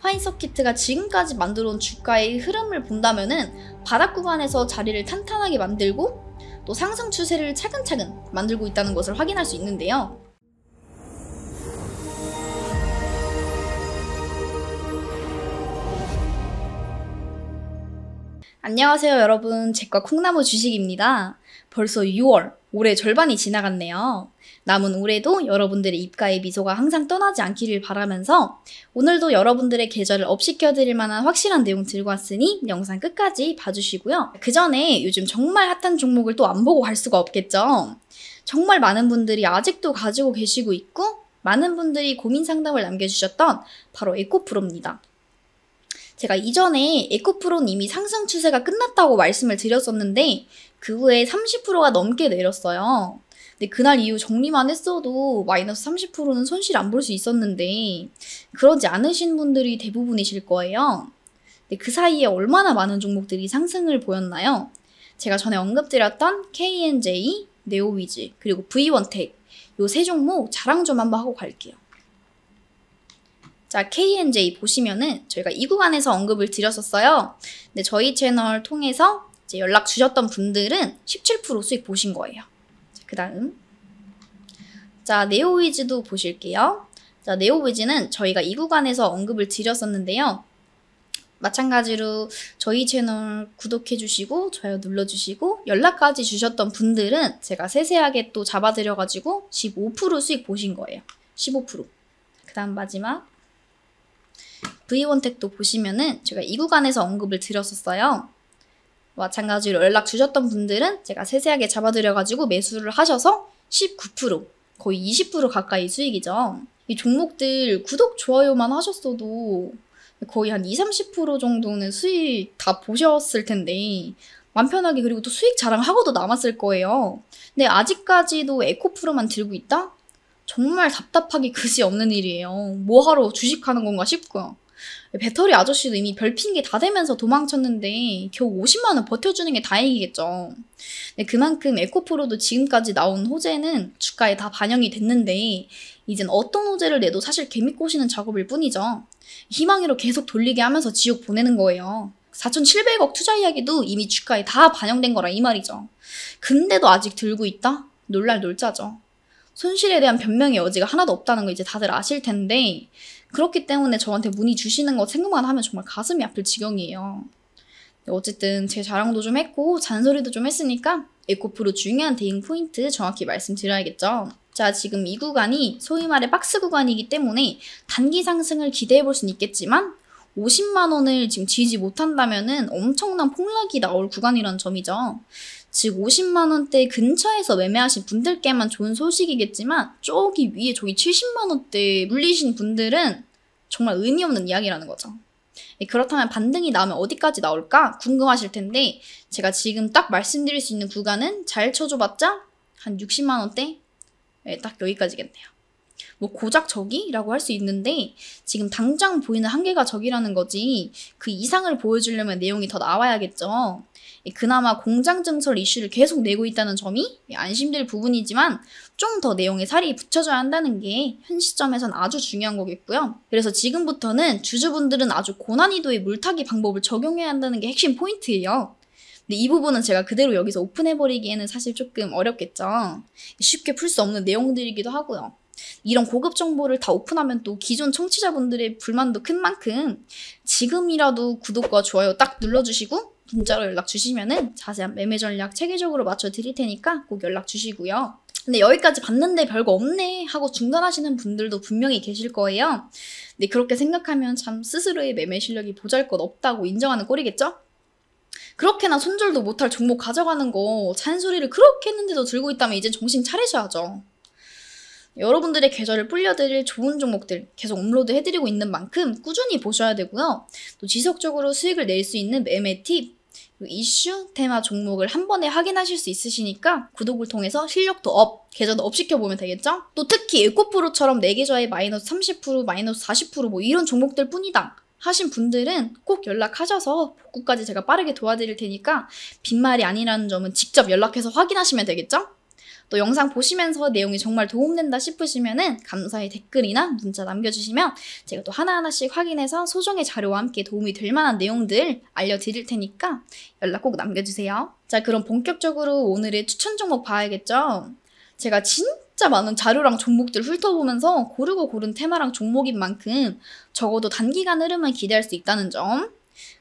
화인서키트가 지금까지 만들어온 주가의 흐름을 본다면은 바닥 구간에서 자리를 탄탄하게 만들고 또 상승 추세를 차근차근 만들고 있다는 것을 확인할 수 있는데요. 안녕하세요 여러분, 제과 콩나무 주식입니다. 벌써 6월, 올해 절반이 지나갔네요. 남은 올해도 여러분들의 입가에 미소가 항상 떠나지 않기를 바라면서 오늘도 여러분들의 계절을 업시켜드릴 만한 확실한 내용 들고 왔으니 영상 끝까지 봐주시고요. 그 전에 요즘 정말 핫한 종목을 또 안 보고 갈 수가 없겠죠. 정말 많은 분들이 아직도 가지고 계시고 있고 많은 분들이 고민 상담을 남겨주셨던 바로 에코프로입니다. 제가 이전에 에코프로는 이미 상승 추세가 끝났다고 말씀을 드렸었는데 그 후에 30%가 넘게 내렸어요. 근데 그날 이후 정리만 했어도 마이너스 30%는 손실 안 볼 수 있었는데 그러지 않으신 분들이 대부분이실 거예요. 근데 그 사이에 얼마나 많은 종목들이 상승을 보였나요? 제가 전에 언급드렸던 KNJ, 네오위즈, 그리고 V1텍 요 세 종목 자랑 좀 한번 하고 갈게요. 자, KNJ 보시면은 저희가 이 구간에서 언급을 드렸었어요. 근데 저희 채널 통해서 이제 연락 주셨던 분들은 17% 수익 보신 거예요. 그 다음. 자, 네오위즈도 보실게요. 자, 네오위즈는 저희가 이 구간에서 언급을 드렸었는데요. 마찬가지로 저희 채널 구독해주시고 좋아요 눌러주시고 연락까지 주셨던 분들은 제가 세세하게 또 잡아드려가지고 15% 수익 보신 거예요. 15%. 그 다음 마지막. V1텍도 보시면은 제가 이 구간에서 언급을 드렸었어요. 마찬가지로 연락 주셨던 분들은 제가 세세하게 잡아드려가지고 매수를 하셔서 19%, 거의 20% 가까이 수익이죠. 이 종목들 구독, 좋아요만 하셨어도 거의 한 20-30% 정도는 수익 다 보셨을 텐데 맘 편하게 그리고 또 수익 자랑하고도 남았을 거예요. 근데 아직까지도 에코프로만 들고 있다? 정말 답답하기 그지 없는 일이에요. 뭐하러 주식하는 건가 싶고요. 배터리 아저씨도 이미 별핑계 다 대면서 도망쳤는데 겨우 50만 원 버텨주는 게 다행이겠죠. 네, 그만큼 에코프로도 지금까지 나온 호재는 주가에 다 반영이 됐는데 이젠 어떤 호재를 내도 사실 개미 꼬시는 작업일 뿐이죠. 희망으로 계속 돌리게 하면서 지옥 보내는 거예요. 4,700억 투자 이야기도 이미 주가에 다 반영된 거라 이 말이죠. 근데도 아직 들고 있다? 놀랄 놀자죠. 손실에 대한 변명의 여지가 하나도 없다는 거 이제 다들 아실 텐데 그렇기 때문에 저한테 문의 주시는 거 생각만 하면 정말 가슴이 아플 지경이에요. 어쨌든 제 자랑도 좀 했고 잔소리도 좀 했으니까 에코프로 중요한 대응 포인트 정확히 말씀드려야겠죠. 자, 지금 이 구간이 소위 말해 박스 구간이기 때문에 단기 상승을 기대해 볼 수는 있겠지만 50만 원을 지금 지지 못한다면은 엄청난 폭락이 나올 구간이라는 점이죠. 즉 50만 원대 근처에서 매매하신 분들께만 좋은 소식이겠지만 저기 위에 저기 70만 원대 물리신 분들은 정말 의미 없는 이야기라는 거죠. 그렇다면 반등이 나오면 어디까지 나올까 궁금하실 텐데 제가 지금 딱 말씀드릴 수 있는 구간은 잘 쳐줘봤자 한 60만 원대? 네, 딱 여기까지겠네요. 뭐 고작 저기라고 할 수 있는데 지금 당장 보이는 한계가 저기라는 거지 그 이상을 보여주려면 내용이 더 나와야겠죠. 그나마 공장 증설 이슈를 계속 내고 있다는 점이 안심될 부분이지만 좀 더 내용에 살이 붙여줘야 한다는 게 현 시점에선 아주 중요한 거겠고요. 그래서 지금부터는 주주분들은 아주 고난이도의 물타기 방법을 적용해야 한다는 게 핵심 포인트예요. 근데 이 부분은 제가 그대로 여기서 오픈해버리기에는 사실 조금 어렵겠죠. 쉽게 풀 수 없는 내용들이기도 하고요. 이런 고급 정보를 다 오픈하면 또 기존 청취자분들의 불만도 큰 만큼 지금이라도 구독과 좋아요 딱 눌러주시고 문자로 연락 주시면은 자세한 매매 전략 체계적으로 맞춰 드릴 테니까 꼭 연락 주시고요. 근데 여기까지 봤는데 별거 없네 하고 중단하시는 분들도 분명히 계실 거예요. 근데 그렇게 생각하면 참 스스로의 매매 실력이 보잘것없다고 인정하는 꼴이겠죠? 그렇게나 손절도 못할 종목 가져가는 거 잔소리를 그렇게 했는데도 들고 있다면 이제 정신 차리셔야죠. 여러분들의 계좌를 불려드릴 좋은 종목들 계속 업로드 해드리고 있는 만큼 꾸준히 보셔야 되고요. 또 지속적으로 수익을 낼 수 있는 매매 팁, 이슈, 테마 종목을 한 번에 확인하실 수 있으시니까 구독을 통해서 실력도 업, 계좌도 업 시켜보면 되겠죠? 또 특히 에코프로처럼 내 계좌에 마이너스 30%, 마이너스 40% 뭐 이런 종목들 뿐이다 하신 분들은 꼭 연락하셔서 복구까지 제가 빠르게 도와드릴 테니까 빈말이 아니라는 점은 직접 연락해서 확인하시면 되겠죠? 또 영상 보시면서 내용이 정말 도움된다 싶으시면은 감사의 댓글이나 문자 남겨주시면 제가 또 하나하나씩 확인해서 소정의 자료와 함께 도움이 될 만한 내용들 알려드릴 테니까 연락 꼭 남겨주세요. 자, 그럼 본격적으로 오늘의 추천 종목 봐야겠죠? 제가 진짜 많은 자료랑 종목들 훑어보면서 고르고 고른 테마랑 종목인 만큼 적어도 단기간 흐름을 기대할 수 있다는 점.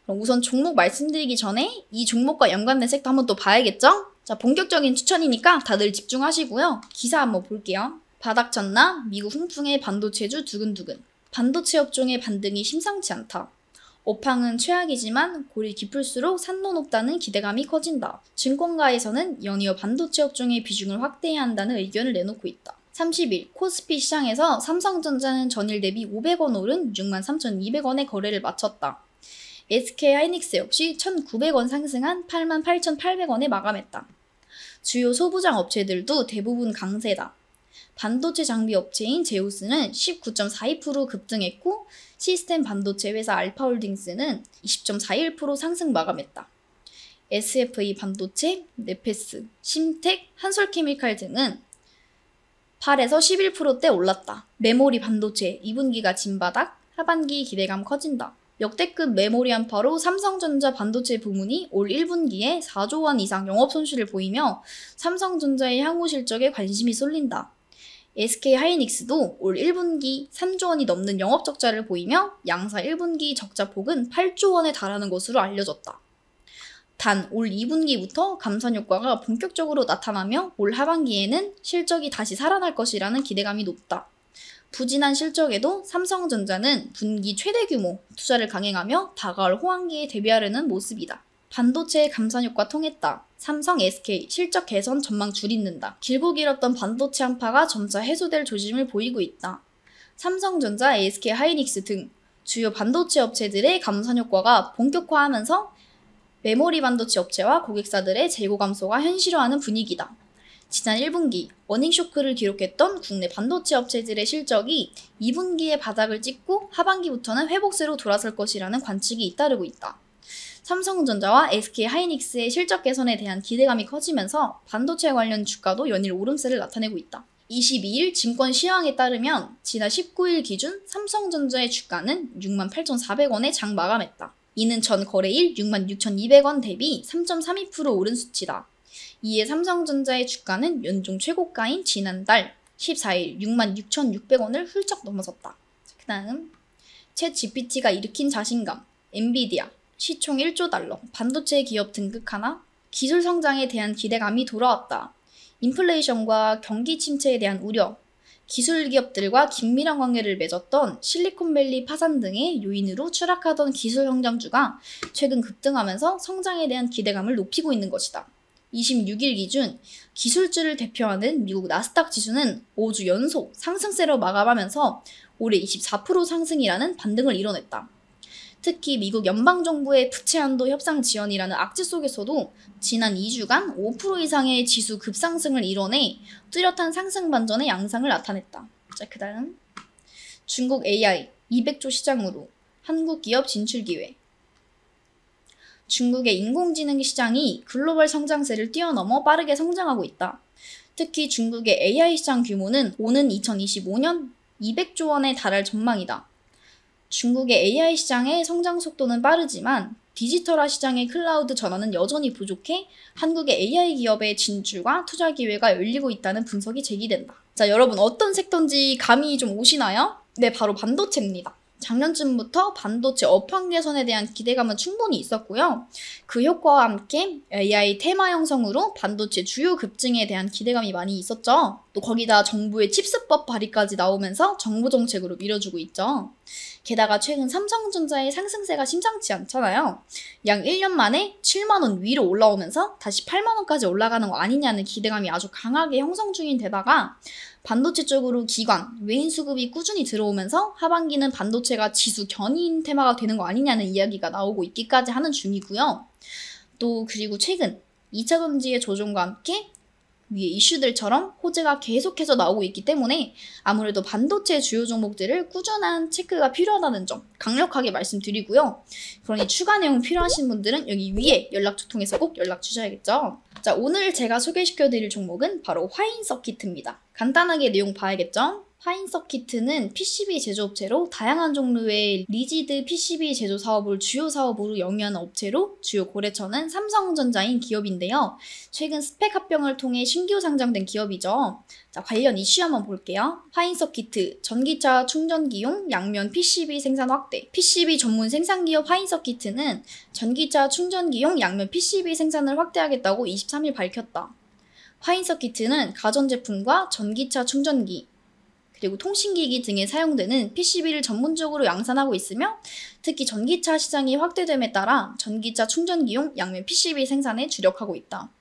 그럼 우선 종목 말씀드리기 전에 이 종목과 연관된 섹터 한번 또 봐야겠죠? 자, 본격적인 추천이니까 다들 집중하시고요. 기사 한번 볼게요. 바닥 쳤나? 미국 훈풍의 반도체주 두근두근. 반도체 업종의 반등이 심상치 않다. 업황은 최악이지만 골이 깊을수록 산도 높다는 기대감이 커진다. 증권가에서는 연이어 반도체 업종의 비중을 확대해야 한다는 의견을 내놓고 있다. 30일 코스피 시장에서 삼성전자는 전일 대비 500원 오른 63,200원의 거래를 마쳤다. SK하이닉스 역시 1,900원 상승한 88,800원에 마감했다. 주요 소부장 업체들도 대부분 강세다. 반도체 장비 업체인 제우스는 19.42% 급등했고 시스템 반도체 회사 알파홀딩스는 20.41% 상승 마감했다. SFA 반도체, 네페스, 심텍, 한솔케미칼 등은 8에서 11%대 올랐다. 메모리 반도체 2분기가 진바닥, 하반기 기대감 커진다. 역대급 메모리 한파로 삼성전자 반도체 부문이 올 1분기에 4조 원 이상 영업 손실을 보이며 삼성전자의 향후 실적에 관심이 쏠린다. SK하이닉스도 올 1분기 3조 원이 넘는 영업 적자를 보이며 양사 1분기 적자 폭은 8조 원에 달하는 것으로 알려졌다. 단 올 2분기부터 감산 효과가 본격적으로 나타나며 올 하반기에는 실적이 다시 살아날 것이라는 기대감이 높다. 부진한 실적에도 삼성전자는 분기 최대 규모 투자를 강행하며 다가올 호황기에 대비하려는 모습이다. 반도체 감산 효과 통했다. 삼성, SK 실적 개선 전망 줄잇는다. 길고 길었던 반도체 한파가 점차 해소될 조짐을 보이고 있다. 삼성전자, SK 하이닉스 등 주요 반도체 업체들의 감산 효과가 본격화하면서 메모리 반도체 업체와 고객사들의 재고 감소가 현실화하는 분위기다. 지난 1분기 어닝 쇼크를 기록했던 국내 반도체 업체들의 실적이 2분기에 바닥을 찍고 하반기부터는 회복세로 돌아설 것이라는 관측이 잇따르고 있다. 삼성전자와 SK하이닉스의 실적 개선에 대한 기대감이 커지면서 반도체 관련 주가도 연일 오름세를 나타내고 있다. 22일 증권 시황에 따르면 지난 19일 기준 삼성전자의 주가는 68,400원에 장 마감했다. 이는 전 거래일 66,200원 대비 3.32% 오른 수치다. 이에 삼성전자의 주가는 연중 최고가인 지난달 14일 66,600원을 훌쩍 넘어섰다. 그 다음 챗 GPT가 일으킨 자신감, 엔비디아, 시총 1조 달러, 반도체 기업 등극 하나, 기술 성장에 대한 기대감이 돌아왔다. 인플레이션과 경기 침체에 대한 우려, 기술 기업들과 긴밀한 관계를 맺었던 실리콘밸리 파산 등의 요인으로 추락하던 기술 성장주가 최근 급등하면서 성장에 대한 기대감을 높이고 있는 것이다. 26일 기준 기술주를 대표하는 미국 나스닥 지수는 5주 연속 상승세로 마감하면서 올해 24% 상승이라는 반등을 이뤄냈다. 특히 미국 연방정부의 부채한도 협상 지연이라는 악재 속에서도 지난 2주간 5% 이상의 지수 급상승을 이뤄내 뚜렷한 상승 반전의 양상을 나타냈다. 자, 그 다음 중국 AI 200조 시장으로 한국 기업 진출 기회. 중국의 인공지능 시장이 글로벌 성장세를 뛰어넘어 빠르게 성장하고 있다. 특히 중국의 AI 시장 규모는 오는 2025년 200조 원에 달할 전망이다. 중국의 AI 시장의 성장 속도는 빠르지만 디지털화 시장의 클라우드 전환은 여전히 부족해 한국의 AI 기업의 진출과 투자 기회가 열리고 있다는 분석이 제기된다. 자, 여러분 어떤 섹터인지 감이 좀 오시나요? 네, 바로 반도체입니다. 작년쯤부터 반도체 업황 개선에 대한 기대감은 충분히 있었고요. 그 효과와 함께 AI 테마 형성으로 반도체 주요 급증에 대한 기대감이 많이 있었죠. 또 거기다 정부의 칩스법 발의까지 나오면서 정부 정책으로 밀어주고 있죠. 게다가 최근 삼성전자의 상승세가 심상치 않잖아요. 약 1년 만에 7만원 위로 올라오면서 다시 8만원까지 올라가는 거 아니냐는 기대감이 아주 강하게 형성 중인 데다가 반도체 쪽으로 기관, 외인 수급이 꾸준히 들어오면서 하반기는 반도체가 지수 견인 테마가 되는 거 아니냐는 이야기가 나오고 있기까지 하는 중이고요. 또 그리고 최근 2차 전지의 조정과 함께 위에 이슈들처럼 호재가 계속해서 나오고 있기 때문에 아무래도 반도체 주요 종목들을 꾸준한 체크가 필요하다는 점 강력하게 말씀드리고요. 그러니 추가 내용 필요하신 분들은 여기 위에 연락처 통해서 꼭 연락 주셔야겠죠. 자, 오늘 제가 소개시켜드릴 종목은 바로 화인 서키트입니다. 간단하게 내용 봐야겠죠? 화인 서키트는 PCB 제조업체로 다양한 종류의 리지드 PCB 제조 사업을 주요 사업으로 영위하는 업체로 주요 거래처는 삼성전자인 기업인데요. 최근 스펙 합병을 통해 신규 상장된 기업이죠. 자, 관련 이슈 한번 볼게요. 화인 서키트, 전기차 충전기용 양면 PCB 생산 확대. PCB 전문 생산기업 화인 서키트는 전기차 충전기용 양면 PCB 생산을 확대하겠다고 23일 밝혔다. 화인 서키트는 가전제품과 전기차 충전기, 그리고 통신기기 등에 사용되는 PCB를 전문적으로 양산하고 있으며 특히 전기차 시장이 확대됨에 따라 전기차 충전기용 양면 PCB 생산에 주력하고 있다.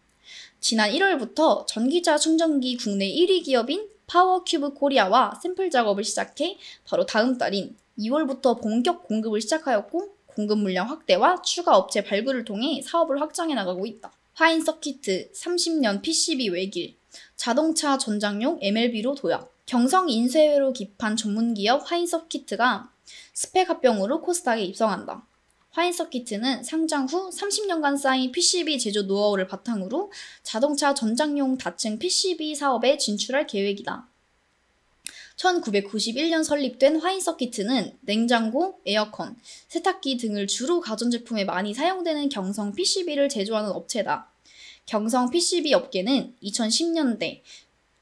지난 1월부터 전기차 충전기 국내 1위 기업인 파워큐브 코리아와 샘플 작업을 시작해 바로 다음 달인 2월부터 본격 공급을 시작하였고 공급 물량 확대와 추가 업체 발굴을 통해 사업을 확장해 나가고 있다. 화인 서키트 30년 PCB 외길, 자동차 전장용 MLB로 도약. 경성 인쇄회로 기판 전문기업 화인 서키트가 스펙 합병으로 코스닥에 입성한다. 화인 서키트는 상장 후 30년간 쌓인 PCB 제조 노하우를 바탕으로 자동차 전장용 다층 PCB 사업에 진출할 계획이다. 1991년 설립된 화인 서키트는 냉장고, 에어컨, 세탁기 등을 주로 가전제품에 많이 사용되는 경성 PCB를 제조하는 업체다. 경성 PCB 업계는 2010년대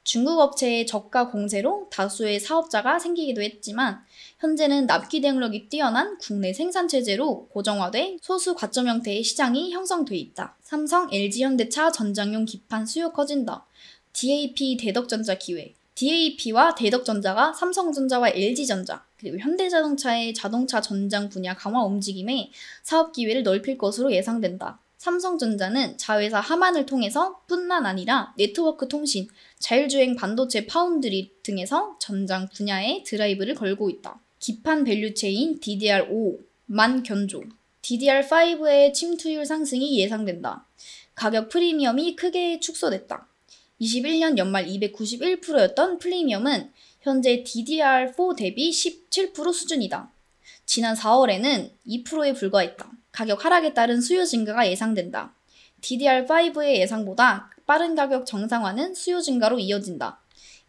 중국 업체의 저가 공세로 다수의 사업자가 생기기도 했지만 현재는 납기 대응력이 뛰어난 국내 생산 체제로 고정화돼 소수 과점 형태의 시장이 형성돼 있다. 삼성, LG 현대차 전장용 기판 수요 커진다. DAP 대덕전자 기획. DAP와 대덕전자가 삼성전자와 LG전자 그리고 현대자동차의 자동차 전장 분야 강화 움직임에 사업 기회를 넓힐 것으로 예상된다. 삼성전자는 자회사 하만을 통해서 뿐만 아니라 네트워크 통신, 자율주행 반도체 파운드리 등에서 전장 분야에 드라이브를 걸고 있다. 기판 밸류체인 DDR5만 견조, DDR5의 침투율 상승이 예상된다. 가격 프리미엄이 크게 축소됐다. 21년 연말 291%였던 프리미엄은 현재 DDR4 대비 17% 수준이다. 지난 4월에는 2%에 불과했다. 가격 하락에 따른 수요 증가가 예상된다. DDR5의 예상보다 빠른 가격 정상화는 수요 증가로 이어진다.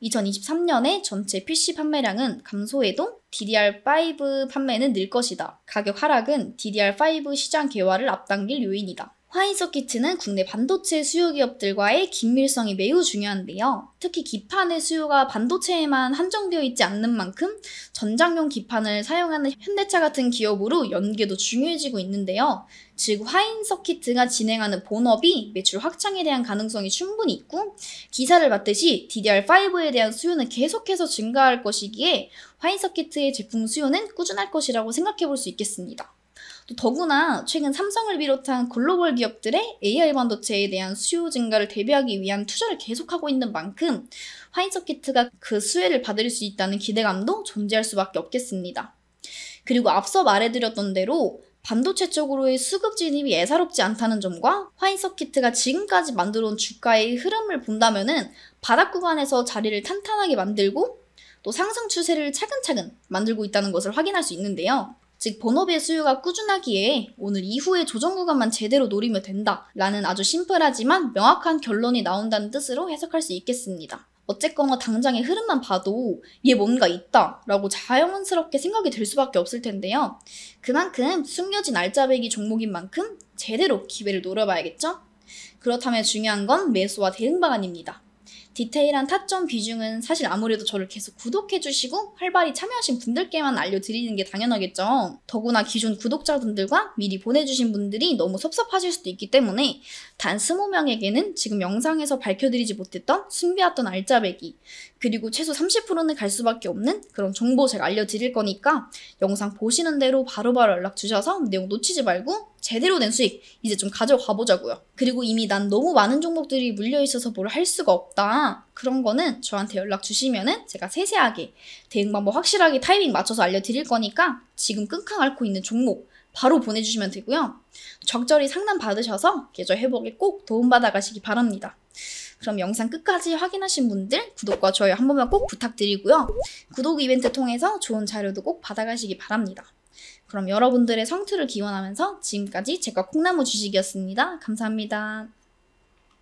2023년에 전체 PC 판매량은 감소해도 DDR5 판매는 늘 것이다. 가격 하락은 DDR5 시장 개화를 앞당길 요인이다. 화인 서키트는 국내 반도체 수요 기업들과의 긴밀성이 매우 중요한데요. 특히 기판의 수요가 반도체에만 한정되어 있지 않는 만큼 전장용 기판을 사용하는 현대차 같은 기업으로 연계도 중요해지고 있는데요. 즉 화인 서키트가 진행하는 본업이 매출 확장에 대한 가능성이 충분히 있고 기사를 봤듯이 DDR5에 대한 수요는 계속해서 증가할 것이기에 화인 서키트의 제품 수요는 꾸준할 것이라고 생각해 볼 수 있겠습니다. 또 더구나 최근 삼성을 비롯한 글로벌 기업들의 AI 반도체에 대한 수요 증가를 대비하기 위한 투자를 계속하고 있는 만큼 화인 서키트가 그 수혜를 받을 수 있다는 기대감도 존재할 수밖에 없겠습니다. 그리고 앞서 말해드렸던 대로 반도체 쪽으로의 수급 진입이 예사롭지 않다는 점과 화인 서키트가 지금까지 만들어온 주가의 흐름을 본다면은 바닥 구간에서 자리를 탄탄하게 만들고 또 상승 추세를 차근차근 만들고 있다는 것을 확인할 수 있는데요. 즉 본업의 수요가 꾸준하기에 오늘 이후의 조정 구간만 제대로 노리면 된다라는 아주 심플하지만 명확한 결론이 나온다는 뜻으로 해석할 수 있겠습니다. 어쨌거나 당장의 흐름만 봐도 얘 뭔가 있다 라고 자연스럽게 생각이 들 수밖에 없을 텐데요. 그만큼 숨겨진 알짜배기 종목인 만큼 제대로 기회를 노려봐야겠죠? 그렇다면 중요한 건 매수와 대응 방안입니다. 디테일한 타점 비중은 사실 아무래도 저를 계속 구독해주시고 활발히 참여하신 분들께만 알려드리는 게 당연하겠죠. 더구나 기존 구독자분들과 미리 보내주신 분들이 너무 섭섭하실 수도 있기 때문에 단 20명에게는 지금 영상에서 밝혀드리지 못했던 숨겨왔던 알짜배기 그리고 최소 30%는 갈 수밖에 없는 그런 정보 제가 알려드릴 거니까 영상 보시는 대로 바로바로 연락 주셔서 내용 놓치지 말고 제대로 된 수익 이제 좀 가져가 보자고요. 그리고 이미 난 너무 많은 종목들이 물려있어서 뭘 할 수가 없다. 그런 거는 저한테 연락 주시면은 제가 세세하게 대응 방법 확실하게 타이밍 맞춰서 알려드릴 거니까 지금 끙끙 앓고 있는 종목 바로 보내주시면 되고요. 적절히 상담 받으셔서 계좌 회복에 꼭 도움받아 가시기 바랍니다. 그럼 영상 끝까지 확인하신 분들 구독과 좋아요 한 번만 꼭 부탁드리고요. 구독 이벤트 통해서 좋은 자료도 꼭 받아가시기 바랍니다. 그럼 여러분들의 성투를 기원하면서 지금까지 제과 콩나무 주식이었습니다. 감사합니다.